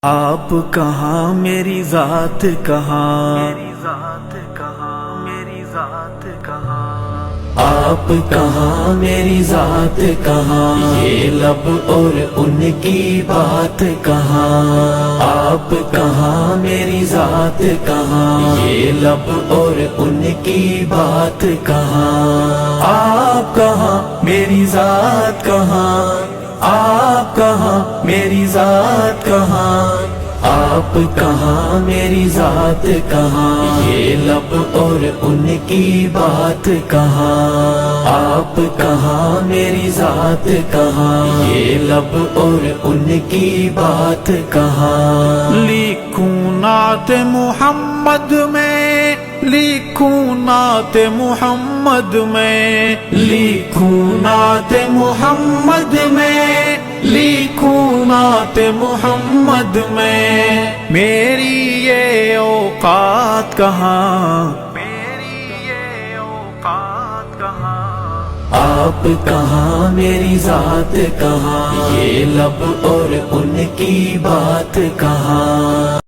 آپ کہاں میری ذات کہاں، میری ذات کہاں، میری ذات کہاں، آپ کہاں میری ذات کہاں، یہ لب اور ان کی بات کہاں، آپ کہاں میری ذات کہاں، یہ لب اور ان کی بات کہاں، آپ کہاں میری ذات کہاں، آپ کہاں میری ذات کہاں، آپ کہاں میری ذات کہاں، یہ لب اور ان کی بات کہاں، آپ کہاں میری ذات کہاں، یہ لب اور ان کی بات کہاں، لکھوں نعت محمد میں، لکھوں نعت محمد میں، لکھوں نعت محمد میں، لکھوں نعت محمد میں، میری یہ اوقات کہاں، میری یہ اوقات کہاں، آپ کہاں میری ذات کہاں، یہ لب اور ان کی بات کہاں۔